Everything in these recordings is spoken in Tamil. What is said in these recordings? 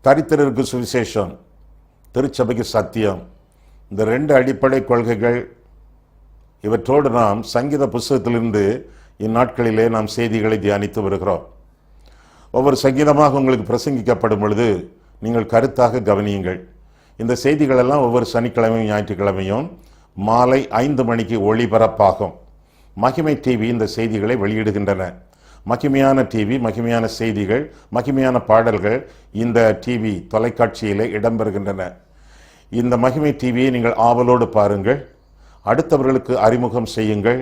தரித்திரருக்கு சுவிசேஷம், திருச்சபைக்கு சத்தியம், இந்த 2 அடிப்படை கொள்கைகள், இவற்றோடு நாம் சங்கீத புஸ்தகத்திலிருந்து இந்நாட்களிலே நாம் செய்திகளை தியானித்து வருகிறோம். ஒவ்வொரு சங்கீதமாக உங்களுக்கு பிரசங்கிக்கப்படும் பொழுது நீங்கள் கருத்தாக கவனியுங்கள். இந்த செய்திகளெல்லாம் ஒவ்வொரு சனிக்கிழமையும் ஞாயிற்றுக்கிழமையும் மாலை 5 மணிக்கு ஒளிபரப்பாகும். மகிமை டிவி இந்த செய்திகளை வெளியிடுகின்றன. மகிமையான டிவி, மகிமையான செய்திகள், மகிமையான பாடல்கள் இந்த டிவி தொலைக்காட்சியிலே இடம்பெறுகின்றன. இந்த மகிமை டிவியை நீங்கள் ஆவலோடு பாருங்கள், அடுத்தவர்களுக்கு அறிமுகம் செய்யுங்கள்,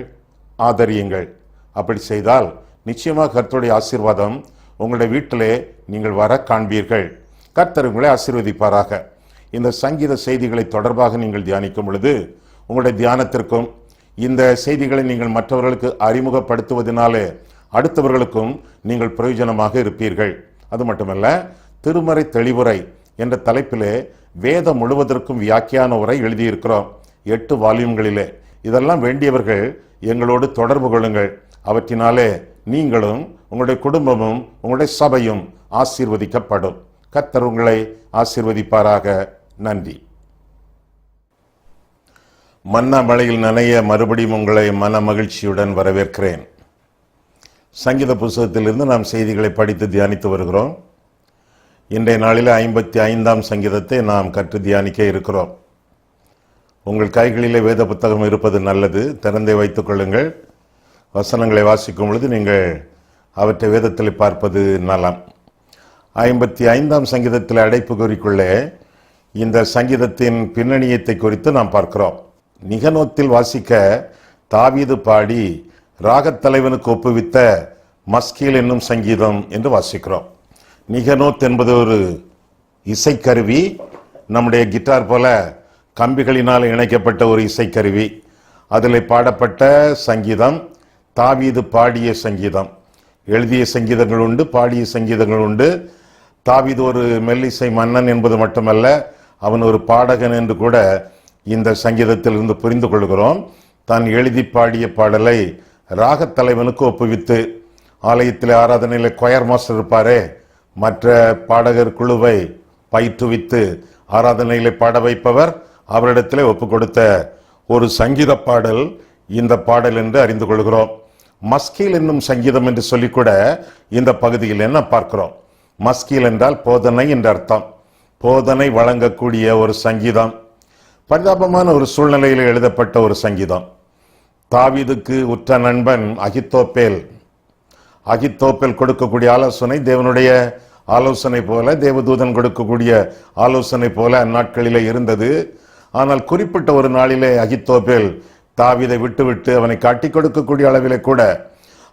ஆதரியுங்கள். அப்படி செய்தால் நிச்சயமாக கர்த்தருடைய ஆசீர்வாதம் உங்களுடைய வீட்டிலே நீங்கள் வர காண்பீர்கள். கர்த்தர் உங்களை ஆசீர்வதிப்பாராக. இந்த சங்கீத செய்திகளை தொடர்பாக நீங்கள் தியானிக்கும் பொழுது உங்களுடைய தியானத்திற்கும் இந்த செய்திகளை நீங்கள் மற்றவர்களுக்கு அறிமுகப்படுத்துவதனாலே அடுத்தவர்களுக்கும் நீங்கள் பிரயோஜனமாக இருப்பீர்கள். அது மட்டுமல்ல, திருமறை தெளிவுரை என்ற தலைப்பிலே வேதம் முழுவதற்கும் வியாக்கியான உரை எழுதியிருக்கிறோம் 8 வால்யூம்களிலே. இதெல்லாம் வேண்டியவர்கள் எங்களோடு தொடர்பு கொள்ளுங்கள். அவற்றினாலே நீங்களும் உங்களுடைய குடும்பமும் உங்களுடைய சபையும் ஆசீர்வதிக்கப்படும். கர்த்தர் உங்களை ஆசீர்வதிப்பாராக. நன்றி. மன்னா மழையில் நனைய மறுபடியும் உங்களை மன மகிழ்ச்சியுடன் வரவேற்கிறேன். சங்கீத புஸ்தகத்திலிருந்து நாம் செய்திகளை படித்து தியானித்து வருகிறோம். இன்றைய நாளில் 55ஆம் சங்கீதத்தை நாம் கற்று தியானிக்க இருக்கிறோம். உங்கள் கைகளிலே வேத புத்தகம் இருப்பது நல்லது. திறந்தே வைத்துக் கொள்ளுங்கள். வசனங்களை வாசிக்கும் பொழுது நீங்கள் அவற்றை வேதத்தில் பார்ப்பது நலம். 55ஆம் சங்கீதத்தில் அடைப்பு குறிக்குள்ளே இந்த சங்கீதத்தின் பின்னணியத்தை குறித்து நாம் பார்க்கிறோம். நிகனோத்தில் வாசிக்க தாவீது பாடி ராகத்தலைவனுக்கு ஒப்புவித்த மஸ்கீல் என்னும் சங்கீதம் என்று வாசிக்கிறோம். நிகனோத் என்பது ஒரு இசைக்கருவி. நம்முடைய கிட்டார் போல கம்பிகளினால் இணைக்கப்பட்ட ஒரு இசைக்கருவி. அதில் பாடப்பட்ட சங்கீதம் தாவீது பாடிய சங்கீதம். எழுதிய சங்கீதங்கள் உண்டு, பாடிய சங்கீதங்கள் உண்டு. தாவீது ஒரு மெல்லிசை மன்னன் என்பது மட்டுமல்ல, அவன் ஒரு பாடகன் என்று கூட இந்த சங்கீதத்தில் இருந்து புரிந்து கொள்கிறோம். தான் எழுதி பாடிய பாடலை ராகத்தலைவனுக்கு ஒப்புவித்து, ஆலயத்தில் ஆராதனையில் கொயர் மாஸ்டர் இருப்பாரே, மற்ற பாடகர் குழுவை பயிற்றுவித்து ஆராதனையிலே பாட வைப்பவர், அவரிடத்திலே ஒப்பு கொடுத்த ஒரு சங்கீத பாடல் இந்த பாடல் என்று அறிந்து கொள்கிறோம். மஸ்கீல் என்னும் சங்கீதம் என்று சொல்லிக்கூட இந்த பகுதியில் என்ன பார்க்கிறோம். மஸ்கீல் என்றால் போதனை என்ற அர்த்தம். போதனை வழங்கக்கூடிய ஒரு சங்கீதம். பரிதாபமான ஒரு சூழ்நிலையில் எழுதப்பட்ட ஒரு சங்கீதம். தாவீதுக்கு உற்ற நண்பன் அகித்தோப்பேல் கொடுக்கக்கூடிய ஆலோசனை தேவனுடைய ஆலோசனை போல, தேவதூதன் கொடுக்கக்கூடிய ஆலோசனை போல அந்நாட்களிலே இருந்தது. ஆனால் குறிப்பிட்ட ஒரு நாளிலே அகித்தோப்பேல் தாவீதை விட்டுவிட்டு அவனை காட்டி கொடுக்கக்கூடிய அளவிலே கூட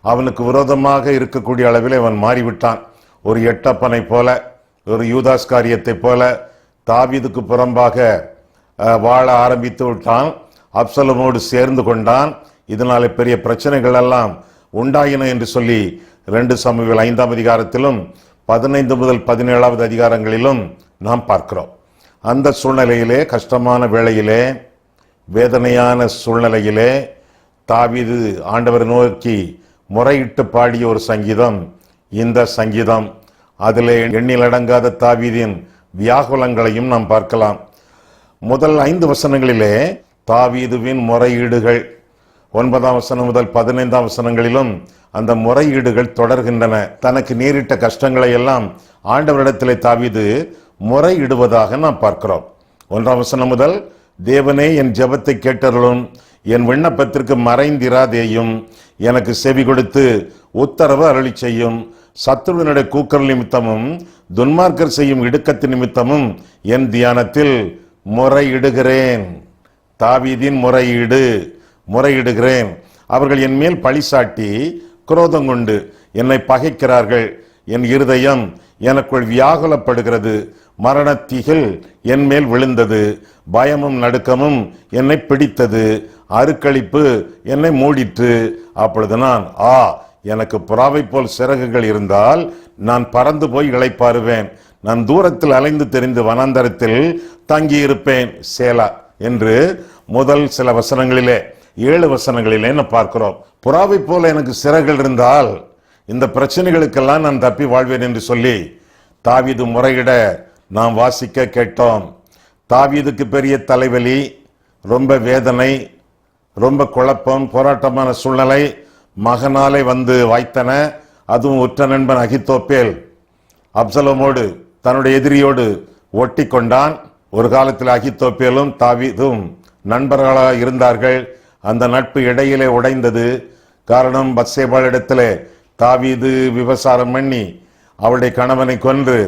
அவனுக்கு விரோதமாக இருக்கக்கூடிய அளவிலே அவன் மாறிவிட்டான். ஒரு எட்டப்பனை போல, ஒரு யூதாஸ் காரியத்தை போல தாவீதுக்கு புறம்பாக வாழ ஆரம்பித்து விட்டான். அப்சலமோடு சேர்ந்து கொண்டான். இதனாலே பெரிய பிரச்சனைகள் எல்லாம் உண்டாயின என்று சொல்லி 2 சாமுவேல் 5ஆம் அதிகாரத்திலும் 15 முதல் 17வது அதிகாரங்களிலும் நாம் பார்க்கிறோம். அந்த சூழ்நிலையிலே, கஷ்டமான வேளையிலே, வேதனையான சூழ்நிலையிலே தாவீது ஆண்டவர் நோக்கி முறையிட்டு பாடிய ஒரு சங்கீதம் இந்த சங்கீதம். அதிலே எண்ணிலடங்காத தாவீதின் வியாகுலங்களையும் நாம் பார்க்கலாம். முதல் 5 வசனங்களிலே தாவீதுவின் முறையீடுகள், 9ஆம் வசனம் முதல் 15ஆம் வசனங்களிலும் அந்த முறையீடுகள் தொடர்கின்றன. தனக்கு நேரிட்ட கஷ்டங்களை எல்லாம் ஆண்டவரிடத்திலே தாவீது முறையிடுவதாக நாம் பார்க்கிறோம். 1ஆம் வசனம் முதல், தேவனே என் ஜெபத்தை கேட்டருளும், என் விண்ணப்பத்திற்கு மறைந்திராதேயும், எனக்கு செவி கொடுத்து உத்தரவு அருளி செய்யும், சத்துருவினுடைய கூக்கல் நிமித்தமும் துன்மார்க்கர் செய்யும் இடுக்கத்தின் நிமித்தமும் என் தியானத்தில் முறையிடுகிறேன். தாவீதின் முறையிடுகிறேன். அவர்கள் என் மேல் பழிசாட்டி குரோதம் கொண்டு என்னை பகைக்கிறார்கள். என் இருதயம் எனக்குள் வியாகுலப்படுகிறது. மரணத்திகள் என் மேல் விழுந்தது. பயமும் நடுக்கமும் என்னை பிடித்தது. அருக்களிப்பு என்னை மூடிற்று. அப்பொழுது நான், எனக்கு புறாவை போல் சிறகுகள் இருந்தால் நான் பறந்து போய் இளைப்பாறுவேன். நான் தூரத்தில் அலைந்து தெரிந்து வனாந்தரத்தில் தங்கியிருப்பேன். சேலா என்று முதல் சில வசனங்களிலே, 7 வசனங்களிலே நான் பார்க்கிறோம். புறாவை போல எனக்கு சிறகுகள் இருந்தால் இந்த பிரச்சனைகளுக்கெல்லாம் நான் தப்பி வாழ்வேன் என்று சொல்லி தாவீது முறையிட நாம் வாசிக்க கேட்டோம். தாவீதுக்கு பெரிய தலைவலி, ரொம்ப வேதனை, ரொம்ப குழப்பம், போராட்டமான சூழ்நிலை மகனாலே வந்து வாய்த்தன. அதுவும் உற்ற நண்பன் அகித்தோப்பேல் அப்சலோமோடு தன்னுடைய எதிரியோடு ஒட்டி கொண்டான். ஒரு காலத்தில் அகித்தோப்பேலும் தாவீதும் நண்பர்களாக இருந்தார்கள். அந்த நட்பு இடையிலே உடைந்தது. காரணம், பத்சேபாளிடத்திலே தாவீது விபசாரம் பண்ணி அவளுடைய கணவனை கொன்று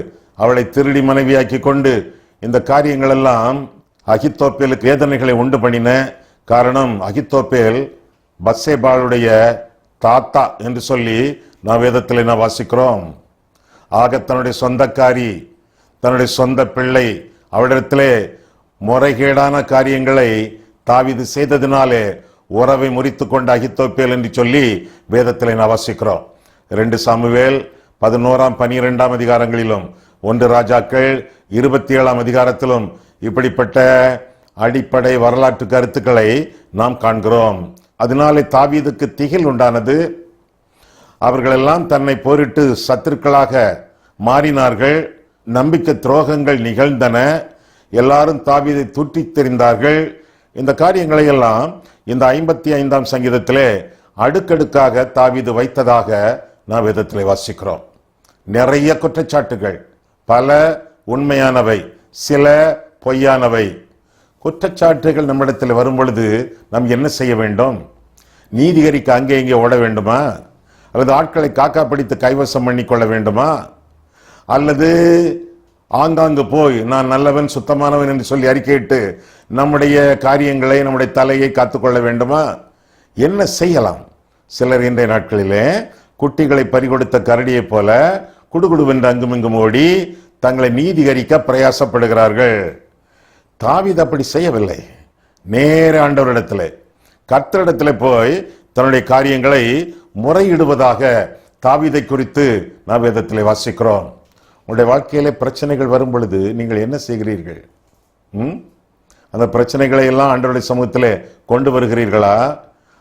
அவளை திருடி மனைவியாக்கி கொண்டு இந்த காரியங்கள் எல்லாம் அகித்தோப்பேலுக்கு வேதனைகளை உண்டு பண்ணின. காரணம், அகித்தோப்பேல் பத்சேபாளுடைய தாத்தா என்று சொல்லி நாம் வேதத்தில் நான் வாசிக்கிறோம். ஆக தன்னுடைய சொந்தக்காரி, தன்னுடைய சொந்த பிள்ளை, அவளிடத்திலே முறைகேடான காரியங்களை தாவீது செய்ததினாலே உறவை முறித்து கொண்ட அகித்தோப்பேல் என்று சொல்லி வேதத்திலே நான் வாசிக்கிறோம். 2 சாமுவேல் 11, 12 அதிகாரங்களிலும் 1 ராஜாக்கள் 27 அதிகாரத்திலும் இப்படிப்பட்ட அடிப்படை வரலாற்று கருத்துக்களை நாம் காண்கிறோம். அதனாலே தாவீதுக்கு திகில் உண்டானது. அவர்களெல்லாம் தன்னை போரிட்டு சத்துருக்களாக மாறினார்கள். நம்பிக்கை துரோகங்கள் நிகழ்ந்தன. எல்லாரும் தாவீதை தூற்றி தெரிந்தார்கள். இந்த காரியங்களை எல்லாம் இந்த 55ஆம் சங்கீதத்திலே அடுக்கடுக்காக தாவீது வைத்ததாக நாம் வேதத்திலே வாசிக்கிறோம். நிறைய குற்றச்சாட்டுகள், பல உண்மையானவை, சில பொய்யானவை. குற்றச்சாட்டுகள் நம்மிடத்தில் வரும் பொழுது நாம் என்ன செய்ய வேண்டும்? நீதிகரிக்க அங்கே இங்கே ஓட வேண்டுமா? அல்லது ஆட்களை காக்கா பிடித்து கைவசம் பண்ணி கொள்ள வேண்டுமா? அல்லது ஆங்காங்கு போய் நான் நல்லவன் சுத்தமானவன் என்று சொல்லி அறிக்கையிட்டு நம்முடைய காரியங்களை, நம்முடைய தலையை காத்துக்கொள்ள வேண்டுமா? என்ன செய்யலாம்? சிலர் இன்றைய நாட்களிலே குட்டிகளை பறிகொடுத்த கரடியை போல குடுகுடுவென்று அங்குமிங்கும் ஓடி தங்களை நீதிகரிக்க பிரயாசப்படுகிறார்கள். தாவீது அப்படி செய்யவில்லை. நேர ஆண்டவரிடத்தில், கர்த்தரிடத்தில் போய் தன்னுடைய காரியங்களை முறையிடுவதாக தாவீதை குறித்து நாம் வேதத்தில் வாசிக்கிறோம். உங்களுடைய வாழ்க்கையிலே பிரச்சனைகள் வரும் பொழுது நீங்கள் என்ன செய்கிறீர்கள்? அந்த பிரச்சனைகளை எல்லாம் ஆண்டவருடைய சமூகத்திலே கொண்டு வருகிறீர்களா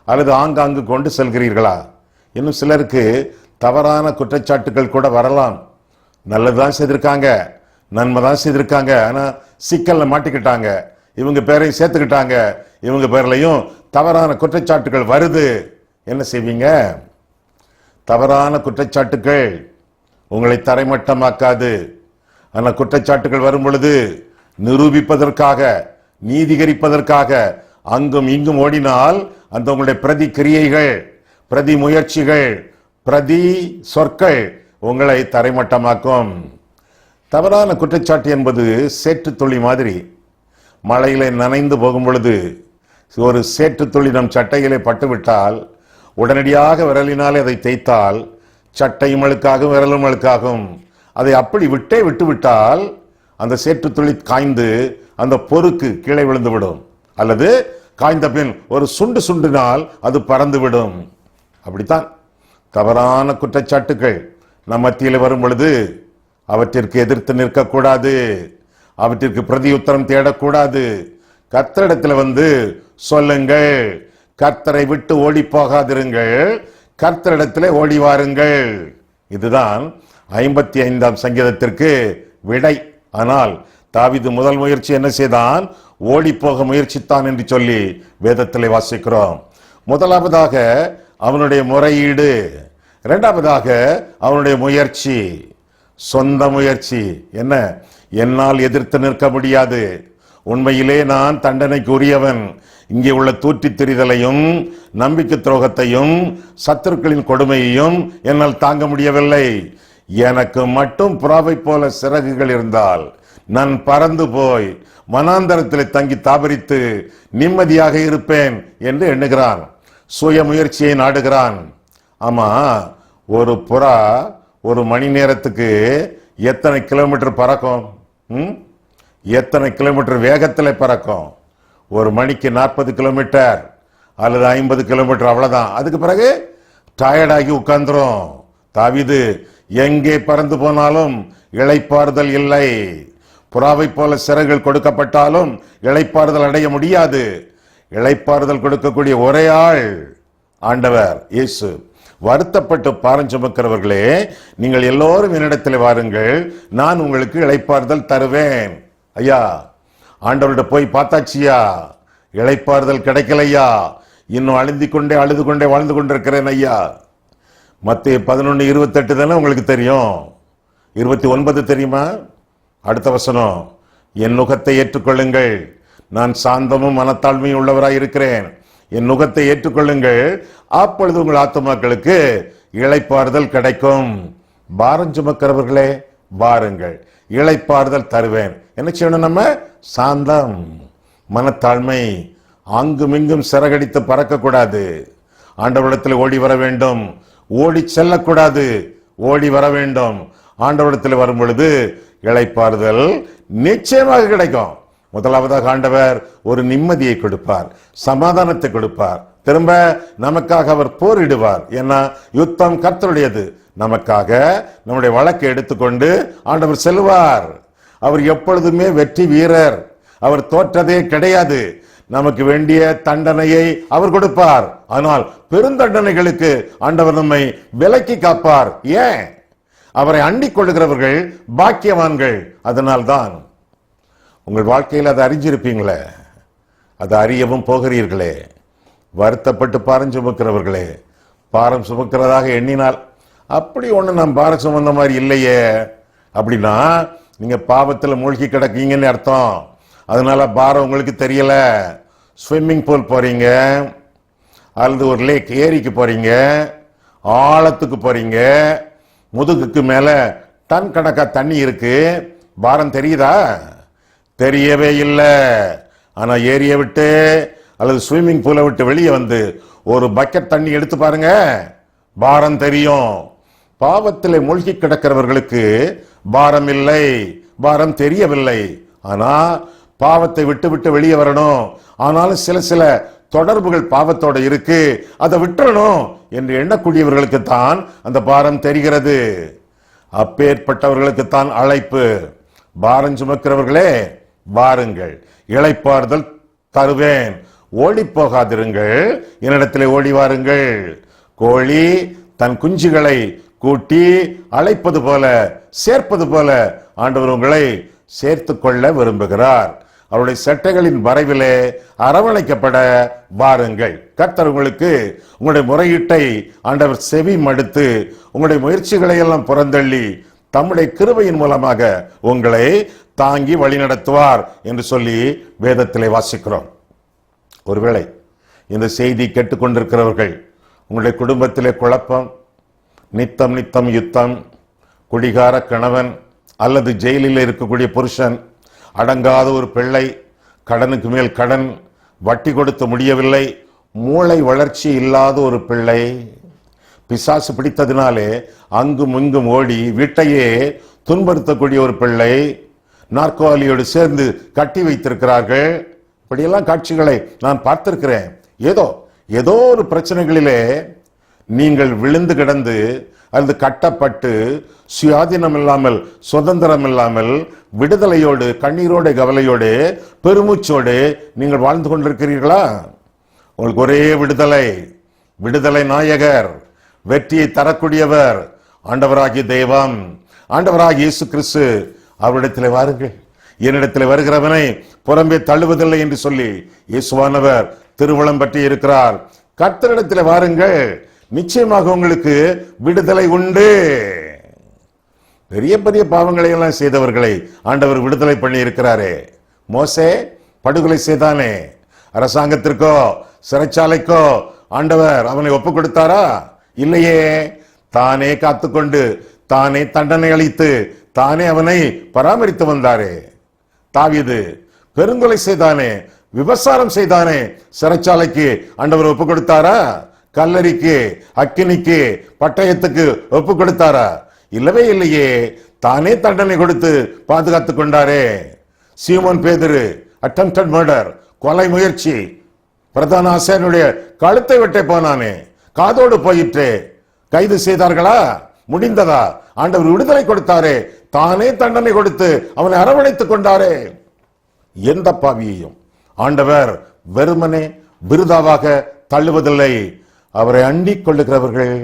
அல்லது ஆங்காங்கு கொண்டு செல்கிறீர்களா? இன்னும் சிலருக்கு தவறான குற்றச்சாட்டுகள் கூட வரலாம். நல்லதுதான் செய்திருக்காங்க, நன்மை தான் செய்திருக்காங்க, ஆனா சிக்கல்ல மாட்டிக்கிட்டாங்க, இவங்க பேரையும் சேர்த்துக்கிட்டாங்க, இவங்க பேர்லையும் தவறான குற்றச்சாட்டுகள் வருது. என்ன செய்வீங்க? தவறான குற்றச்சாட்டுகள் உங்களை தரைமட்டமாக்காது. ஆனா குற்றச்சாட்டுகள் வரும் பொழுது நிரூபிப்பதற்காக, நீதிகரிப்பதற்காக அங்கும் இங்கும் ஓடினால் அந்த உங்களுடைய பிரதி கிரியைகள், பிரதி முயற்சிகள், பிரதி சொற்கள் உங்களை தரைமட்டமாக்கும். தவறான குற்றச்சாட்டு என்பது சேற்று துளி மாதிரி. மழையிலே நனைந்து போகும் பொழுது ஒரு சேற்று துளி நம் சட்டையிலே பட்டுவிட்டால் உடனடியாக விரலினாலே அதை தேய்த்தால் சட்டையும் அழுக்காகும், விரலும் அழுக்காகும். அதை அப்படி விட்டுவிட்டால் அந்த சேற்று துளி காய்ந்து அந்த பொறுக்கு கீழே விழுந்துவிடும். அல்லது காய்ந்த பின் ஒரு சுண்டினால் அது பறந்துவிடும். அப்படித்தான் தவறான குற்றச்சாட்டுகள் நம் மத்தியில் வரும் பொழுது அவற்றிற்கு எதிர்த்து நிற்கக்கூடாது, அவற்றிற்கு பிரதியுத்தரம் தேடக்கூடாது. கர்த்தரிடத்தில் வந்து சொல்லுங்கள், கர்த்தரை விட்டு ஓடி போகாதிருங்கள், கர்த்தரிடத்திலே ஓடி வாருங்கள். இதுதான் 55ஆம் சங்கீதத்திற்கு விடை. ஆனால் தாவீது முதல் முயற்சி என்ன செய்தான்? ஓடி போக முயற்சித்தான் என்று சொல்லி வேதத்திலே வாசிக்கிறோம். முதலாவதாக அவனுடைய முறையீடு, இரண்டாவதாக அவனுடைய முயற்சி, சொந்த முயற்சி. என்ன? என்னால் எதிர்த்து நிற்க முடியாது, உண்மையிலே நான் தண்டனைக்கு உரியவன், இங்கே உள்ள தூற்றித் திரிதலையும் நம்பிக்கை துரோகத்தையும் சத்துருக்களின் கொடுமையையும் என்னால் தாங்க முடியவில்லை. எனக்கு மட்டும் புறாவை போல சிறகுகள் இருந்தால் நான் பறந்து போய் வனாந்தரத்தில் தங்கி தாபரித்து நிம்மதியாக இருப்பேன் என்று எண்ணுகிறான். சுய முயற்சியை நாடுகிறான். ஆமா, ஒரு புறா ஒரு மணி நேரத்துக்கு எத்தனை கிலோமீட்டர் பறக்கும்? எத்தனை கிலோமீட்டர் வேகத்தில் பறக்கும்? ஒரு மணிக்கு 40 கிலோமீட்டர் அல்லது 50 கிலோமீட்டர், அவ்வளவுதான். அதுக்கு பிறகு டயர்டாகி உட்கார்ந்துரும். தாவீது எங்கே பறந்து போனாலும் இளைப்பாறுதல் இல்லை. புறாவை போல சிறகுகள் கொடுக்கப்பட்டாலும் இளைப்பாறுதல் அடைய முடியாது. இளைப்பாறுதல் கொடுக்கக்கூடிய ஒரே ஆள் ஆண்டவர் இயேசு. வருத்தப்பட்டு பாரம் சுமக்கிறவர்களே, நீங்கள் எல்லோரும் என்னிடத்தில் வாருங்கள், நான் உங்களுக்கு இளைப்பாறுதல் தருவேன். ஐயா, ஆண்டவர்கிட்ட போய் பார்த்தாச்சியா, இளைப்பாறுதல் கிடைக்கலையா, இன்னும் அழுது கொண்டே வாழ்ந்து கொண்டிருக்கிறேன் ஐயா. மத்தேயு 11:28 தானே உங்களுக்கு தெரியும். 29 தெரியுமா? அடுத்த வசனம், என் நுகத்தை ஏற்றுக்கொள்ளுங்கள், நான் சாந்தமும் மனத்தாழ்மையும் உள்ளவராய் இருக்கிறேன். என் நுகத்தை ஏற்றுக்கொள்ளுங்கள், அப்பொழுது உங்கள் ஆத்துமாக்களுக்கு இளைப்பாறுதல் கிடைக்கும். பாரம் சுமக்கிறவர்களே வாருங்கள், இளைப்பாறுதல் தருவேன். என்ன செய்யணும்? நம்ம சாந்தம், மனத்தாழ்மை, அங்குமிங்கும் சிறகடித்து பறக்கக்கூடாது. ஆண்டவரிடத்தில் ஓடி வர வேண்டும், ஓடி செல்லக்கூடாது, ஓடி வர வேண்டும். ஆண்டவரிடத்தில் வரும் பொழுது இளைப்பாறுதல் நிச்சயமாக கிடைக்கும். முதலாவதாக ஆண்டவர் ஒரு நிம்மதியை கொடுப்பார், சமாதானத்தை கொடுப்பார். திரும்ப நமக்காக அவர் போரிடுவார். ஏன்னா யுத்தம் கர்த்தருடையது. நமக்காக நம்முடைய வழக்கை எடுத்துக்கொண்டு ஆண்டவர் செல்வார். அவர் எப்பொழுதுமே வெற்றி வீரர், அவர் தோற்றதே கிடையாது. நமக்கு வேண்டிய தண்டனையை அவர் கொடுப்பார். ஆனால் பெருந்தண்டனைகளுக்கு ஆண்டவர் நம்மை விலக்கி காப்பார். ஏன்? அவரை அண்டிக் கொள்ளுகிறவர்கள் பாக்கியவான்கள். அதனால்தான் உங்கள் வாழ்க்கையில் அதை அறிஞ்சிருப்பீங்களே, அதை அறியவும் போகிறீர்களே. வருத்தப்பட்டு பாரம் சுமக்கிறவர்களே, பாரம் சுமக்கிறதாக எண்ணினால் அப்படி ஒண்ணு நாம் பாரம் சுமந்த மாதிரி இல்லையே அப்படின்னா நீங்க பாவத்தில் மூழ்கி கிடக்கீங்கன்னு அர்த்தம். அதனால பாரம் உங்களுக்கு தெரியல. ஸ்விம்மிங் பூல் போறீங்க, அல்லது ஒரு லேக் ஏரிக்கு போறீங்க, ஆழத்துக்கு போறீங்க, முதுகுக்கு மேல டன் கணக்கா தண்ணி இருக்கு. பாரம் தெரியுதா? தெரியவே இல்லை. ஆனா ஏரியை விட்டு அல்லது ஸ்விம்மிங் பூலை விட்டு வெளியே வந்து ஒரு பக்கெட் தண்ணி எடுத்து பாருங்க, பாரம் தெரியும். பாவத்திலே மூழ்கி கிடக்கிறவர்களுக்கு பாரம் இல்லை, பாரம் தெரியவில்லை. ஆனா பாவத்தை விட்டு விட்டு வெளியே வரணும். ஆனாலும் சில தொடர்புகள் பாவத்தோட இருக்கு, அதை விட்டுறணும் என்று எண்ணக்கூடியவர்களுக்கு தான் அந்த பாரம் தெரிகிறது. அப்பேற்பட்டவர்களுக்கு தான் அழைப்பு. பாரம் சுமக்கிறவர்களே வாருங்கள், இளைப்பாறுதல் தருவேன். ஓடி போகாதிருங்கள், என்னிடத்திலே ஓடி வாருங்கள். கோழி தன் குஞ்சுகளை கூட்டி அழைப்பது போல, சேர்ப்பது போல ஆண்டவர் உங்களை சேர்த்து கொள்ள விரும்புகிறார். அவருடைய சட்டைகளின் வரைவிலே அரவணைக்கப்பட வாருங்கள். கர்த்தர் உங்களுக்கு உங்களுடைய முறையீட்டை ஆண்டவர் செவி மடுத்து உங்களுடைய முயற்சிகளை எல்லாம் புறந்தள்ளி தம்முடைய கிருபையின் மூலமாக உங்களை தாங்கி வழிநடத்துவார் என்று சொல்லி வேதத்திலே வாசிக்கிறோம். ஒருவேளை இந்த செய்தி கேட்டுக்கொண்டிருக்கிறவர்கள் உங்களுடைய குடும்பத்திலே குழப்பம், நித்தம் நித்தம் யுத்தம், குடிகார கணவன் அல்லது ஜெயிலில் இருக்கக்கூடிய புருஷன், அடங்காத ஒரு பிள்ளை, கடனுக்கு மேல் கடன், வட்டி கொடுத்து முடியவில்லை, மூளை வளர்ச்சி இல்லாத ஒரு பிள்ளை, பிசாசு பிடித்ததினாலே அங்கும் இங்கும் ஓடி வீட்டையே துன்புறுத்தக்கூடிய ஒரு பிள்ளை, நாற்காலியோடு சேர்ந்து கட்டி வைத்திருக்கிறார்கள். இப்படியெல்லாம் காட்சிகளை நான் பார்த்திருக்கிறேன். ஏதோ ஒரு பிரச்சனைகளிலே நீங்கள் விழுந்து கிடந்து அல்லது கட்டப்பட்டு சுயாதீனம் இல்லாமல், சுதந்திரம் இல்லாமல், விடுதலையோடு, கண்ணீரோடு, கவலையோடு, பெருமூச்சோடு நீங்கள் வாழ்ந்து கொண்டிருக்கிறீர்களா? உங்களுக்கு ஒரே விடுதலை நாயகர், வெற்றியை தரக்கூடியவர் ஆண்டவராகிய தெய்வம், ஆண்டவராகிய இயேசு கிறிஸ்து. அவரிடத்தில் வாருங்கள். என்னிடத்தில் வருகிறவனை புறம்பே தள்ளுவதில்லை என்று சொல்லி இயேசுவானவர் திருவுளம் பற்றி இருக்கிறார். கர்த்தரிடத்தில் வாருங்கள், நிச்சயமாக உங்களுக்கு விடுதலை உண்டு. பெரிய பெரிய பாவங்களை எல்லாம் செய்தவர்களை ஆண்டவர் விடுதலை பண்ணி இருக்கிறாரே. மோசே படுகொலை செய்தானே, அரசாங்கத்திற்கோ சிறைச்சாலைக்கோ ஆண்டவர் அவனை ஒப்பு கொடுத்தாரா? இல்லையே. தானே காத்துக்கொண்டு, தானே தண்டனை அளித்து, தானே அவனை பராமரித்து வந்தாரே. தாவீது பெருங்கொலை செய்தானே, விபசாரம் செய்தானே, சிறைச்சாலைக்கு ஆண்டவர் ஒப்பு கொடுத்தாரா? கல்லறிக்கு, அக்கினிக்கு, பட்டயத்துக்கு ஒப்பு கொடுத்தாரா? இல்லவே இல்லையே. தானே தண்டனை கொடுத்து பாதுகாத்து கொண்டாரே. சீமோன் பேதுரு அட்டெம்ப்டட் மர்டர், கொலை முயற்சி, பிரதான ஆசாரியனுடைய கழுத்தை வெட்ட போனானே, காதோடு போயிற்றே. கைது செய்தார்களா? முடிந்ததா? ஆண்டவர் விடுதலை கொடுத்தாரே, தானே தண்டனை கொடுத்து அவனை அரவணைத்துக் கொண்டாரே. எந்த பாவியையும் ஆண்டவர் வெறுமனே விருதாவாக தள்ளுவதில்லை. அவரை அண்டிக் கொள்ளுகிறவர்கள்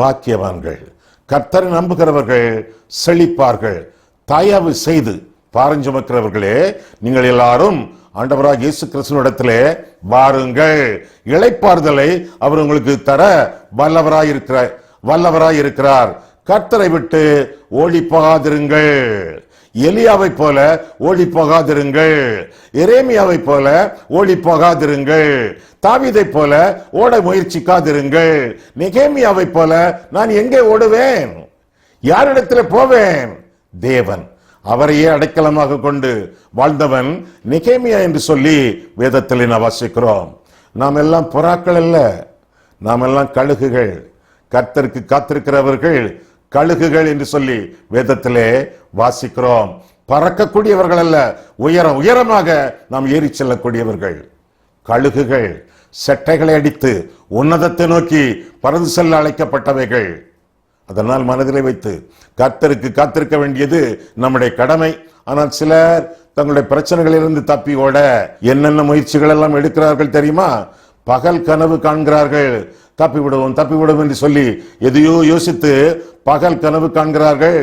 பாக்கியவான்கள். கர்த்தரை நம்புகிறவர்கள் செழிப்பார்கள். தயவு செய்து பாரஞ்சுமக்கிறவர்களே, நீங்கள் எல்லாரும் ஆண்டவராக இயேசு கிறிஸ்துவினிடத்திலே வாருங்கள். இளைப்பாறுதலை அவர் உங்களுக்கு தர வல்லவராயிருக்கிறார். கர்த்தரை விட்டு ஓடி போகாதிருங்கள். எலியாவை போல ஓடி போகாதிருங்கள். எரேமியாவை போல ஓடி போகாதிருங்கள். தாவீதை போல ஓட முயற்சிக்காதிருங்கள். நெகேமியாவை போல நான் எங்கே ஓடுவேன்? யாரிடத்தில் போவேன்? தேவன் அவரையே அடைக்கலமாக கொண்டு வாழ்ந்தவன் நெகேமியா என்று சொல்லி வேதத்தில் நாம் வாசிக்கிறோம். நாம் எல்லாம் புறாக்கள் அல்ல, நாம் எல்லாம் கழுகுகள். கர்த்தருக்கு காத்திருக்கிறவர்கள் கழுகுகள் என்று சொல்லி வேதத்திலே வாசிக்கிறோம். பறக்கக்கூடியவர்கள் அல்ல, உயரமாக நாம் ஏறி செல்லக்கூடியவர்கள். கழுகுகள் செட்டைகளை அடித்து உன்னதத்தை நோக்கி பறந்து செல்ல அழைக்கப்பட்டவைகள். அதனால் மனதிலே வைத்து கர்த்தருக்கு காத்திருக்க வேண்டியது நம்முடைய கடமை. ஆனால் சிலர் தங்களுடைய பிரச்சனைகளிலிருந்து தப்பி ஓட என்னென்ன முயற்சிகள் எல்லாம் எடுக்கிறார்கள் தெரியுமா? பகல் கனவு காண்கிறார்கள். தப்பிவிடுவோம் என்று சொல்லி எதையோ யோசித்து பகல் கனவு காண்கிறார்கள்.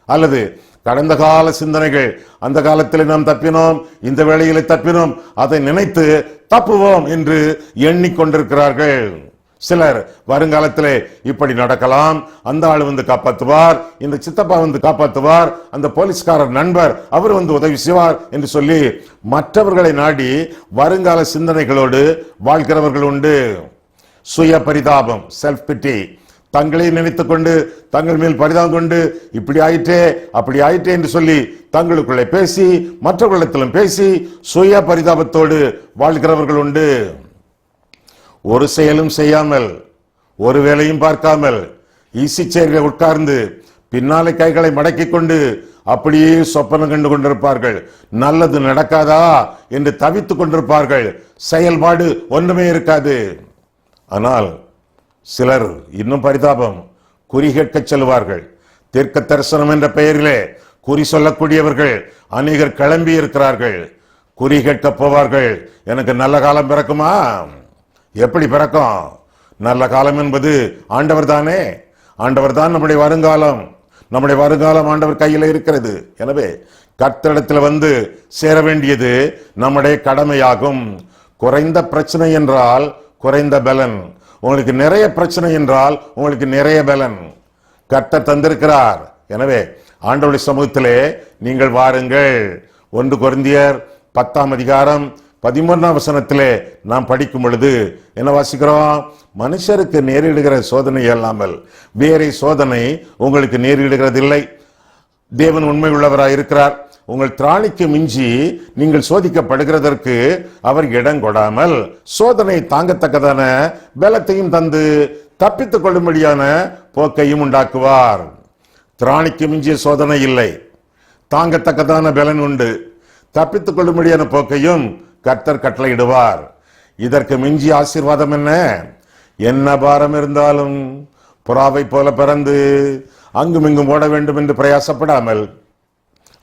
அல்லது கடந்த கால சிந்தனைகள், அந்த காலத்தில் நாம் தப்பினோம், இந்த வேளையிலே தப்பினோம், அதை நினைத்து தப்புவோம் என்று எண்ணிக்கொண்டிருக்கிறார்கள். சிலர் வருங்காலத்திலே இப்படி நடக்கலாம், அந்த ஆள் வந்து காப்பாற்றுவார், இந்த சித்தப்பா வந்து காப்பாற்றுவார், அந்த போலீஸ்காரர் நண்பர் அவர் வந்து உதவி செய்வார் என்று சொல்லி மற்றவர்களை நாடி வருங்கால சிந்தனைகளோடு வாழ்கிறவர்கள் உண்டு. சுய பரிதாபம், செல்ஃப் பிட்டி, தங்களை நினைத்துக் கொண்டு தங்கள் மேல் பரிதாபம் கொண்டு இப்படி ஆயிற்றே அப்படி ஆயிற்றே என்று சொல்லி தங்களுக்குள்ளே பேசி மற்றவர்களிடத்திலும் பேசி சுய பரிதாபத்தோடு வாழ்கிறவர்கள் உண்டு. ஒரு செயலும் செய்யாமல், ஒரு வேலையும் பார்க்காமல், ஈசி சேரில் உட்கார்ந்து பின்னாலே கைகளை மடக்கி கொண்டு அப்படியே சொப்பனம் கண்டு கொண்டிருப்பார்கள். நல்லது நடக்காதா என்று தவித்துக் கொண்டிருப்பார்கள். செயல்பாடு ஒன்றுமே இருக்காது. ஆனால் சிலர் இன்னும் பரிதாபம், குறி கேட்க செல்வார்கள். தீர்க்க தரிசனம் என்ற பெயரிலே குறி சொல்லக்கூடியவர்கள் அநேகர் கிளம்பி இருக்கிறார்கள். குறி கேட்க போவார்கள். எனக்கு நல்ல காலம் பிறக்குமா? எப்படி பிறக்கும்? நல்ல காலம் என்பது ஆண்டவர் தானே. ஆண்டவர் தான் நம்முடைய வருங்காலம். நம்முடைய வருங்காலம் ஆண்டவர் கையில் இருக்கிறது. எனவே கர்த்தரிடத்தில் வந்து சேர வேண்டியது நம்முடைய கடமையாகும். குறைந்த பிரச்சனை என்றால் குறைந்த பலன், உங்களுக்கு நிறைய பிரச்சனை என்றால் உங்களுக்கு நிறைய பலன் கர்த்தர் தந்திருக்கிறார். எனவே ஆண்டவருடைய சமூகத்திலே நீங்கள் வாருங்கள். 1 கொரிந்தியர் 10:13 நாம் படிக்கும் பொழுது என்ன வாசிக்கிறோம்? மனுஷருக்கு நேரிடுகிற சோதனை இல்லாமல் வேறே சோதனை உங்களுக்கு நேரிடுகிறதில்லை. தேவன் உண்மை உள்ளவராய் இருக்கிறார். உங்கள் திராணிக்கு மிஞ்சி நீங்கள் சோதிக்கப்படுகிறதற்கு அவர் இடம் கொடாமல் சோதனை தாங்கத்தக்கதான பலத்தையும் தந்து தப்பித்துக் கொள்ளும்படியான போக்கையும் உண்டாக்குவார். திராணிக்கு மிஞ்சிய சோதனை இல்லை, தாங்கத்தக்கதான பலன் உண்டு. தப்பித்துக் கொள்ளும்படியான போக்கையும் கர்த்தர் கட்டளையிடுவார். இதற்கு மிஞ்சிய ஆசீர்வாதம் என்ன? என்ன பாரம் இருந்தாலும் புறாவை போல பிறந்து அங்கும் இங்கும் ஓட வேண்டும் என்று பிரயாசப்படாமல்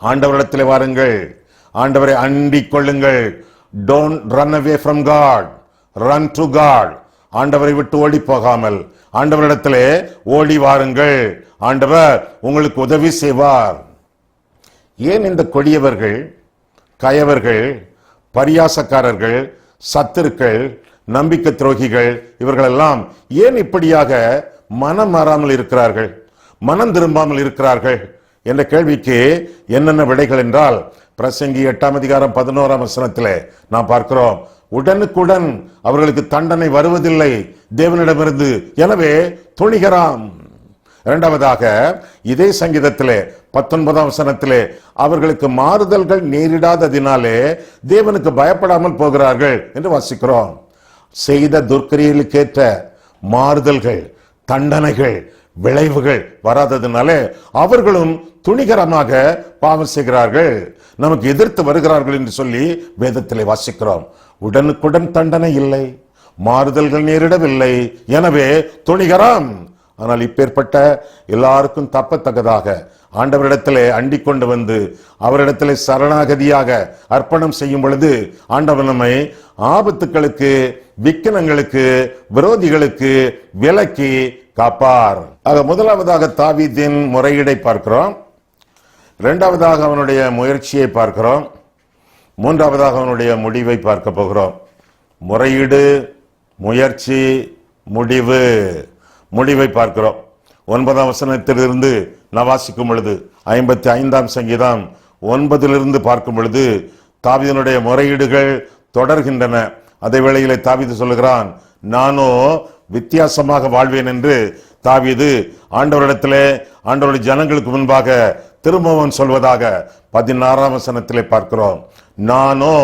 ஆண்டவரிடத்தில் வாருங்கள். ஆண்டவரை அண்டிக் கொள்ளுங்கள். Don't run away from God, run to God. ஆண்டவரை விட்டு ஓடி போகாமல் ஆண்டவரிடத்திலே ஓடி வாருங்கள். ஆண்டவர் உங்களுக்கு உதவி செய்வார். ஏன் இந்த கொடியவர்கள், கயவர்கள், பரியாசக்காரர்கள், சத்துருக்கள், நம்பிக்கை துரோகிகள் இவர்களெல்லாம் ஏன் இப்படியாக மனம் மாறாமல் இருக்கிறார்கள், மனம் திரும்பாமல் இருக்கிறார்கள் என்ற கேள்விக்கு என்னென்ன விடைகள் என்றால், பிரசங்கி 8:11 நாம் பார்க்கிறோம். உடனுக்குடன் அவர்களுக்கு தண்டனை வருவதில்லை தேவனிடமிருந்து, எனவே துணிகராம். இரண்டாவதாக இதே சங்கீதத்திலே 19 அவர்களுக்கு மாறுதல்கள் நேரிடாததினாலே தேவனுக்கு பயப்படாமல் போகிறார்கள் என்று வாசிக்கிறோம். செய்த துர்க்கிரியலுக்கேற்ற மாறுதல்கள், தண்டனைகள், விளைவுகள் வராததுனாலே அவர்களும் துணிகரமாக பாவம் செய்கிறார்கள், நமக்கு எதிர்த்து வருகிறார்கள் என்று சொல்லி வேதத்திலே வாசிக்கிறோம். உடனுக்குடன் தண்டனை இல்லை, மாறுதல்கள் நேரிடவில்லை, எனவே துணிகரம். ஆனால் இப்பேற்பட்ட எல்லாருக்கும் தப்பத்தக்கதாக ஆண்டவரிடத்திலே அண்டிக் கொண்டு வந்து அவரிடத்திலே சரணாகதியாக அர்ப்பணம் செய்யும் பொழுது ஆண்டவர் நம்மை ஆபத்துக்களுக்கு, விக்கினங்களுக்கு, விரோதிகளுக்கு விலக்கி காப்பார். ஆக முதலாவதாக தாவீதின் முறையீடை பார்க்கிறோம், இரண்டாவதாக அவனுடைய முயற்சியை பார்க்கிறோம், மூன்றாவதாக அவனுடைய முடிவை பார்க்க போகிறோம். முறையீடு, முயற்சி, முடிவு. முடிவை பார்க்கிறோம். 9ஆம் வசனத்திலிருந்து நான் வாசிக்கும் பொழுது 55ஆம் சங்கீதம் 9 பார்க்கும் பொழுது தாவீதினுடைய முறையீடுகள் தொடர்கின்றன. அதே வேளையிலே தாவீது சொல்லுகிறான், நானோ வித்தியாசமாக வாழ்வேன் என்று தாவீது ஆண்டவரிடத்திலே ஆண்டவருடைய ஜனங்களுக்கு முன்பாக திரும்பவும் சொல்வதாக 16ஆம் வசனத்திலே பார்க்கிறோம். நானோ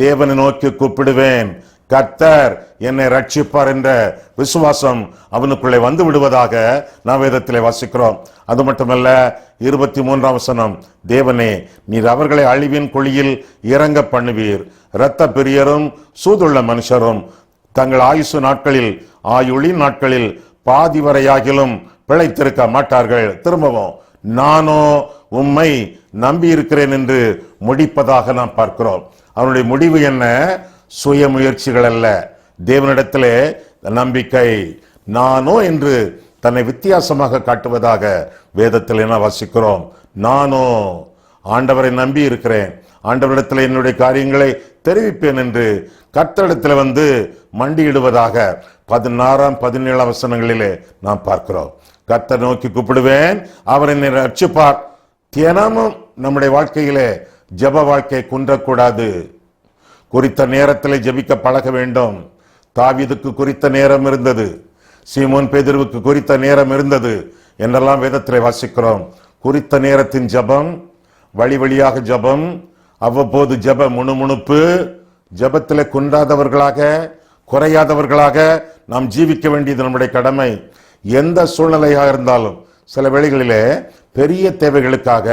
தேவனை நோக்கி கூப்பிடுவேன், கர்த்தர் என்னை ரட்சிப்பார் என்ற விசுவாசம் அவனுக்குள்ளே வந்து விடுவதாக நாம் வேதத்திலே வாசிக்கிறோம். அது மட்டுமல்ல, 23ஆம் வசனம், தேவனே நீர் அவர்களை அழிவின் குழியில் இறங்க பண்ணுவீர், இரத்த பிரியரும் சூதுள்ள மனுஷரும் தங்கள் ஆயுசு நாட்களில் ஆயுளின் நாட்களில் பாதி வரையாகிலும் பிழைத்திருக்க மாட்டார்கள். திரும்பவும் நானோ உம்மை நம்பி இருக்கிறேன் என்று முடிப்பதாக நாம் பார்க்கிறோம். அவனுடைய முடிவு என்ன? சுய முயற்சிகள் அல்ல, தேவனிடத்திலே நம்பிக்கை. நானோ என்று தன்னை வித்தியாசமாக காட்டுவதாக வேதத்தில் என்ன வாசிக்கிறோம்? நானோ ஆண்டவரை நம்பி இருக்கிறேன், ஆண்டவரிடத்தில் என்னுடைய காரியங்களை தெரிவிப்பேன் என்று கர்த்தரிடத்தில் வந்து மண்டியிடுவதாக 16ஆம் 17ஆம் வசனங்களிலே நாம் பார்க்கிறோம். கர்த்தர் நோக்கி கூப்பிடுவேன், அவர் என்னை ரட்சிப்பார். தினமும் நம்முடைய வாழ்க்கையிலே ஜெப வாழ்க்கை குன்றக்கூடாது. குறித்த நேரத்தில் ஜெபிக்க பழக வேண்டும். தாவீதுக்கு குறித்த நேரம் இருந்தது, சீமோன் பேதுருவுக்கு குறித்த நேரம் இருந்தது என்றெல்லாம் வேதத்திலே வாசிக்கிறோம். குறித்த நேரத்தின் ஜெபம், வழி வழியாக ஜெபம், அவ்வப்போது ஜெப முணுமுணுப்பு, ஜெபத்திலே குன்றாதவர்களாக குறையாதவர்களாக நாம் ஜீவிக்க வேண்டியது நம்முடைய கடமை. எந்த சூழ்நிலையாக இருந்தாலும் சில வேளைகளிலே பெரிய தேவைகளுக்காக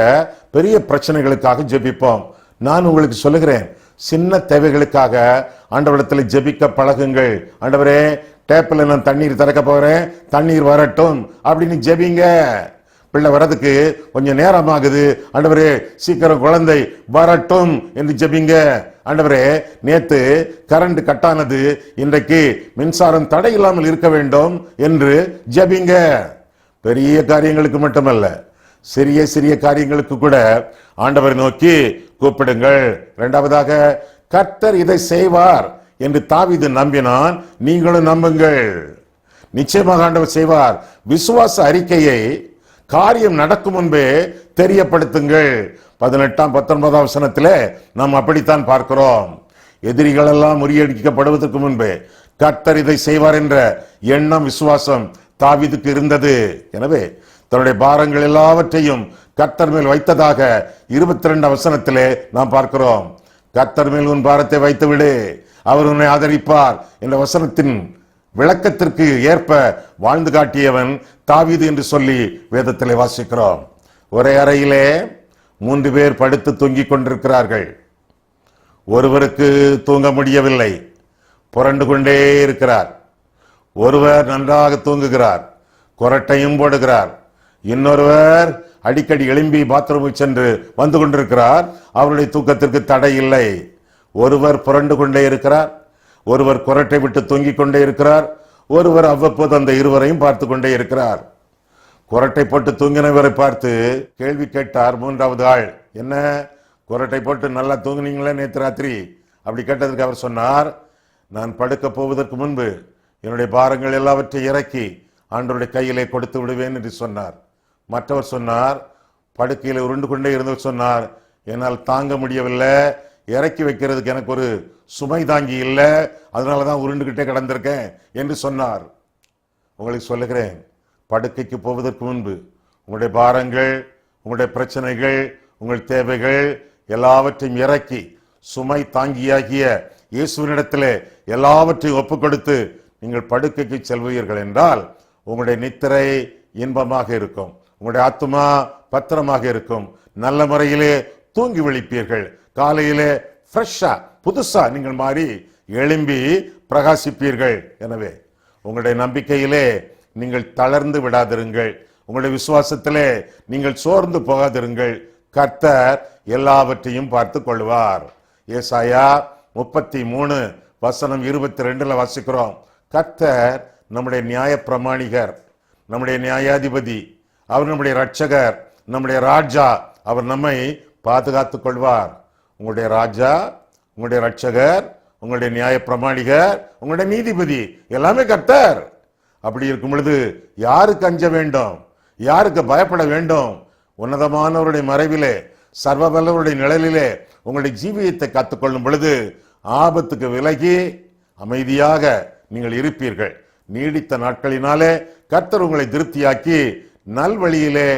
பெரிய பிரச்சனைகளுக்காக ஜெபிப்போம். நான் உங்களுக்கு சொல்லுகிறேன், சின்ன தேவைகளுக்காக ஆண்டவரிடத்தில் ஜெபிக்க பழகுங்கள். ஆண்டவரே, டேப்பில் நான் தண்ணீர் திறக்க போகிறேன், தண்ணீர் வரட்டும் அப்படின்னு ஜெபிங்க. பிள்ளை வரதுக்கு கொஞ்சம் நேரம் ஆகுது, ஆண்டவரே சீக்கிரம் குழந்தை வரட்டும் என்று ஜெபிங்க. ஆண்டவரே, நேத்து கரண்ட் கட்டானது, இன்றைக்கு மின்சாரம் தடை இல்லாமல் இருக்க வேண்டும் என்று ஜெபிங்க. பெரிய காரியங்களுக்கு மட்டுமல்ல, சிறிய சிறிய காரியங்களுக்கு கூட ஆண்டவரை நோக்கி கூப்பிடுங்கள். இரண்டாவதாக, கர்த்தர் இதை செய்வார் என்று தாவீது நம்பினான், நீங்களும் நம்புங்கள். நிச்சயமாக ஆண்டவர் செய்வார். விசுவாச அறிக்கையை காரியம் நடக்கும் முன்பே தெரியப்படுத்துங்கள். 18ஆம் 19ஆம் வசனத்திலே நாம் அப்படித்தான் பார்க்கிறோம். எதிரிகள் எல்லாம் முறியடிக்கப்படுவதற்கு முன்பே கர்த்தர் இதை செய்வார் என்ற எண்ணம், விசுவாசம் தாவீதுக்கு இருந்தது. எனவே தன்னுடைய பாரங்கள் எல்லாவற்றையும் கர்த்தர் மேல் வைத்ததாக 22ஆம் வசனத்திலே நாம் பார்க்கிறோம். கர்த்தர் மேல் உன் பாரத்தை வைத்து விடு, அவர் உன்னை ஆதரிப்பார் என்ற வசனத்தின் விளக்கத்திற்கு ஏற்ப வாழ்ந்து காட்டியவன் தாவீது என்று சொல்லி வேதத்திலே வாசிக்கிறோம். ஒரே அறையிலே 3 பேர் படுத்து தூங்கிக் கொண்டிருக்கிறார்கள். ஒருவருக்கு தூங்க முடியவில்லை, புரண்டு கொண்டே இருக்கிறார். ஒருவர் நன்றாக தூங்குகிறார், கொரட்டையும் போடுகிறார். இன்னொருவர் அடிக்கடி எழும்பி பாத்ரூமுக்கு சென்று வந்து கொண்டிருக்கிறார். அவருடைய தூக்கத்திற்கு தடை இல்லை. ஒருவர் புரண்டு கொண்டே இருக்கிறார், ஒருவர் கொரட்டை விட்டு தூங்கிக் கொண்டே இருக்கிறார், ஒருவர் அவ்வப்போது அந்த இருவரையும் பார்த்து கொண்டே இருக்கிறார். கொரட்டை போட்டு தூங்கினவரை பார்த்து கேள்வி கேட்டார் 3வது ஆள், என்ன கொரட்டை போட்டு நல்லா தூங்கினீங்களே நேற்று ராத்திரி? அப்படி கேட்டதுக்கு அவர் சொன்னார், நான் படுக்க போவதற்கு முன்பு என்னுடைய பாரங்கள் எல்லாவற்றையும் இறக்கி ஆண்டவருடைய கையிலே கொடுத்து விடுவேன் என்று சொன்னார். மற்றவர் சொன்னார், படுக்கையில் உருண்டு கொண்டே இருந்தவர் சொன்னார், என்னால் தாங்க முடியவில்லை, இறக்கி வைக்கிறதுக்கு எனக்கு ஒரு சுமை தாங்கி இல்லை, அதனாலதான் உருண்டுகிட்டே கிடந்திருக்கேன் என்று சொன்னார். உங்களுக்கு சொல்லுகிறேன், படுக்கைக்கு போவதற்கு முன்பு உங்களுடைய பாரங்கள், உங்களுடைய பிரச்சனைகள், உங்கள் தேவைகள் எல்லாவற்றையும் இறக்கி சுமை தாங்கியாகிய இயேசுவினிடத்திலே எல்லாவற்றையும் ஒப்புக் கொடுத்து நீங்கள் படுக்கைக்கு செல்வீர்கள் என்றால் உங்களுடைய நித்திரை இன்பமாக இருக்கும், உங்களுடைய ஆத்துமா பத்திரமாக இருக்கும், நல்ல முறையிலே தூங்கி விழிப்பீர்கள். காலையிலே ஃப்ரெஷ்ஷா புதுசா நீங்கள் மாறி எழும்பி பிரகாசிப்பீர்கள். எனவே உங்களுடைய நம்பிக்கையிலே நீங்கள் தளர்ந்து விடாதிருங்கள், உங்களுடைய விசுவாசத்திலே நீங்கள் சோர்ந்து போகாதிருங்கள். கர்த்தர் எல்லாவற்றையும் பார்த்து கொள்வார். ஏசாயா 33 வசனம் 22 வாசிக்கிறோம். கர்த்தர் நம்முடைய நியாய பிரமாணிகர், நம்முடைய நியாயாதிபதி, அவர் நம்முடைய இரட்சகர், நம்முடைய ராஜா. அவர் நம்மை பாதுகாத்துக் கொள்வார். உங்களுடைய ராஜா, உங்களுடைய இரட்சகர், உங்களுடைய நியாய பிரமாணிகர், உங்களுடைய நீதிபதி எல்லாமே கர்த்தர். அப்படி இருக்கும் பொழுது யாருக்கு அஞ்ச வேண்டும்? யாருக்கு பயப்பட வேண்டும்? உன்னதமானவருடைய மறைவிலே, சர்வவல்லவருடைய நிழலிலே உங்களுடைய ஜீவியத்தை காத்துக்கொள்ளும் பொழுது ஆபத்துக்கு விலகி அமைதியாக நீங்கள் இருப்பீர்கள். நீடித்த நாட்களினாலே கர்த்தர் உங்களை திருப்தியாக்கி நல் வழியிலே,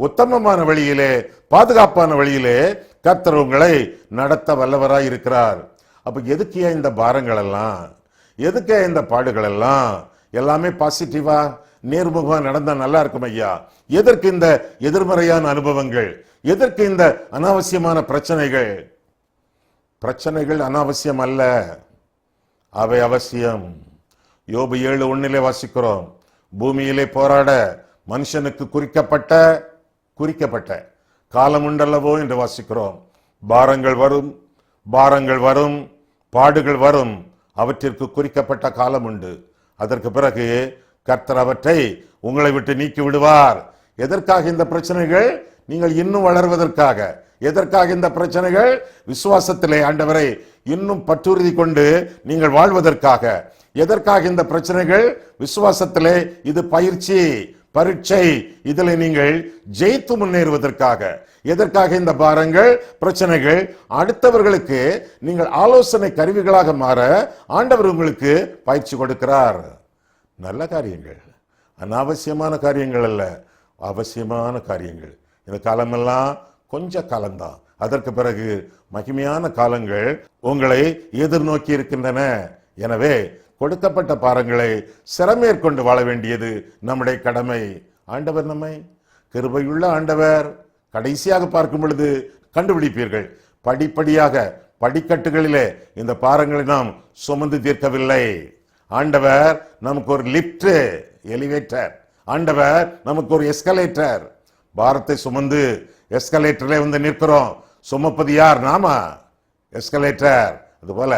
உத்தமமான வழியிலே, பாதுகாப்பான வழியிலே கர்த்தர் உங்களை நடத்த வல்லவராய் இருக்கிறார். அப்ப எதுக்கு இந்த பாரங்கள் எல்லாம்? எதுக்கு இந்த பாடுகள் எல்லாம்? எல்லாமே பாசிட்டிவா நேர்முகமா நடந்தா நல்லா இருக்கும் ஐயா. எதற்கு இந்த எதிர்மறையான அனுபவங்கள்? எதற்கு இந்த அனாவசியமான பிரச்சனைகள்? பிரச்சனைகள் அனாவசியம் அல்ல, அவை அவசியம். யோபு 7:1 வாசிக்கிறோம், பூமியிலே போராட மனுஷனுக்கு குறிக்கப்பட்ட காலம் உண்டல்லவோ என்று வாசிக்கிறோம். பாரங்கள் வரும், பாரங்கள் வரும், பாடுகள் வரும், அவற்றிற்கு குறிக்கப்பட்ட காலம் உண்டு. அதற்கு பிறகு கர்த்தர் அவற்றை உங்களை விட்டு நீக்கி விடுவார். எதற்காக இந்த பிரச்சனைகள்? நீங்கள் இன்னும் வளர்வதற்காக. எதற்காக இந்த பிரச்சனைகள்? விசுவாசத்திலே ஆண்டவரை இன்னும் பற்றுறுதி கொண்டு நீங்கள் வாழ்வதற்காக. எதற்காக இந்த பிரச்சனைகள்? விசுவாசத்திலே இது பயிற்சி, பரீட்சை, இதில் நீங்கள் ஜெயித்து முன்னேறுவதற்காக. எதற்காக இந்த பாரங்கள், பிரச்சனைகள்? அடுத்தவர்களுக்கு நீங்கள் ஆலோசனை கருவிகளாக மாற ஆண்டவர் உங்களுக்கு பயிற்சி கொடுக்கிறார். நல்ல காரியங்கள், அனாவசியமான காரியங்கள் அல்ல, அவசியமான காரியங்கள். இந்த காலமெல்லாம் கொஞ்ச காலம்தான். அதற்கு பிறகு மகிமையான காலங்கள் உங்களை எதிர்நோக்கி இருக்கின்றன. எனவே கொடுக்கப்பட்ட பாரங்களை சிரமேற்கொண்டு வாழ வேண்டியது நம்முடைய கடமை. ஆண்டவர் நம்மை கிருபையுள்ள ஆண்டவர். கடைசியாக பார்க்கும் பொழுது கண்டுபிடிப்பீர்கள், படிப்படியாக படிக்கட்டுகளிலே இந்த பாரங்களை நாம் சுமந்து தீர்க்கவில்லை. ஆண்டவர் நமக்கு ஒரு லிப்ட், எலிவேட்டர். ஆண்டவர் நமக்கு ஒரு எஸ்கலேட்டர். பாரத்தை சுமந்து எஸ்கலேட்டர்ல வந்து நிற்கிறோம். சுமப்பது யார்? நாம. எஸ்கலேட்டர். அதுபோல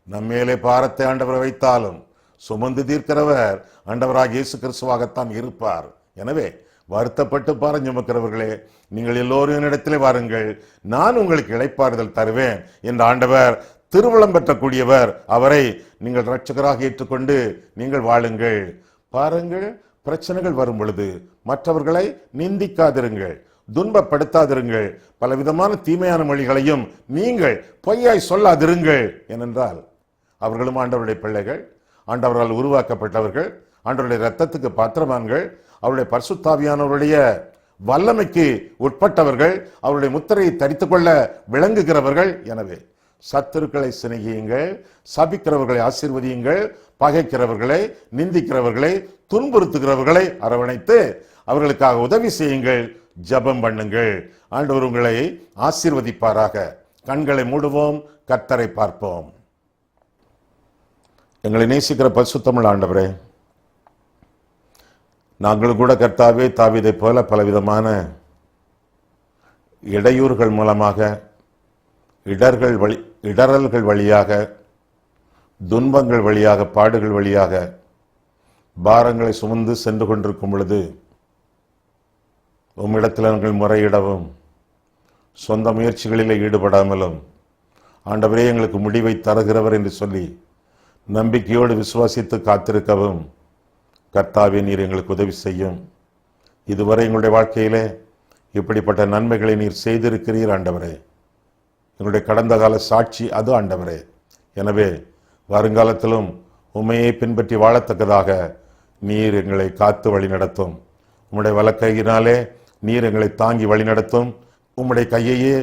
நம்மேலே பாரத்தை ஆண்டவர் வைத்தாலும் சுமந்து தீர்க்கிறவர் ஆண்டவராக இயேசு கிறிஸ்துவாகத்தான் இருப்பார். எனவே வருத்தப்பட்டு பாரம் சுமக்கிறவர்களே, நீங்கள் எல்லோரும் என்னிடத்திலே வாருங்கள், நான் உங்களுக்கு இளைப்பாறுதல் தருவேன் என்று ஆண்டவர் திருவுளம் பெற்றக்கூடியவர். அவரை நீங்கள் இரட்சகராக ஏற்றுக்கொண்டு நீங்கள் வாழுங்கள். பாருங்கள், பிரச்சனைகள் வரும் பொழுது மற்றவர்களை நிந்திக்காதிருங்கள், துன்பப்படுத்தாதிருங்கள், பலவிதமான தீமையான மொழிகளையும் நீங்கள் பொய்யாய் சொல்லாதிருங்கள். ஏனென்றால் அவர்களும் ஆண்டவருடைய பிள்ளைகள், ஆண்டவரால் உருவாக்கப்பட்டவர்கள், ஆண்டவருடைய இரத்தத்துக்கு பாத்திரமான்கள், அவருடைய பரிசுத்தாவியானவருடைய வல்லமைக்கு உட்பட்டவர்கள், அவருடைய முத்திரையை தரித்துக் கொள்ள விளங்குகிறவர்கள். எனவே சத்துருக்களை சிநேகியுங்கள், சபிக்கிறவர்களை ஆசீர்வதியுங்கள், பகைக்கிறவர்களை, நிந்திக்கிறவர்களை, துன்புறுத்துகிறவர்களை அரவணைத்து அவர்களுக்காக உதவி செய்யுங்கள், ஜெபம் பண்ணுங்கள். ஆண்டவர் உங்களை ஆசீர்வதிப்பாராக. கண்களை மூடுவோம், கர்த்தரை பார்ப்போம். எங்களை நேசிக்கிற பரிசுத்தமிழ் ஆண்டவரே, நாங்கள் கூட கர்த்தாவே தாவீதை போல பலவிதமான இடையூறுகள் மூலமாக, இடரல்கள் வழியாக, துன்பங்கள் வழியாக, பாடுகள் வழியாக பாரங்களை சுமந்து சென்று கொண்டிருக்கும் பொழுது உம்மிடத்தில் நாங்கள் முறையிடவும், சொந்த முயற்சிகளில் ஈடுபடாமலும் ஆண்டவரே எங்களுக்கு முடிவை தருகிறவர் என்று சொல்லி நம்பிக்கையோடு விசுவாசித்து காத்திருக்கவும் கர்த்தாவே நீர் எங்களுக்கு உதவி செய்யும். இதுவரை எங்களுடைய வாழ்க்கையிலே இப்படிப்பட்ட நன்மைகளை நீர் செய்திருக்கிறீர் ஆண்டவரே. எங்களுடைய கடந்த கால சாட்சி அது ஆண்டவரே. எனவே வருங்காலத்திலும் உம்மையை பின்பற்றி வாழத்தக்கதாக நீர் எங்களை காத்து வழி நடத்தும். உம்முடைய வலக்கையினாலே நீர் எங்களை தாங்கி வழி நடத்தும். உம்முடைய கையையே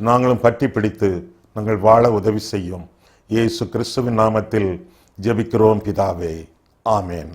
நாங்களும் பற்றி பிடித்து நாங்கள் வாழ உதவி செய்யும். இயேசு கிறிஸ்துவின் நாமத்தில் ஜெபிக்கிறோம் பிதாவே, ஆமேன்.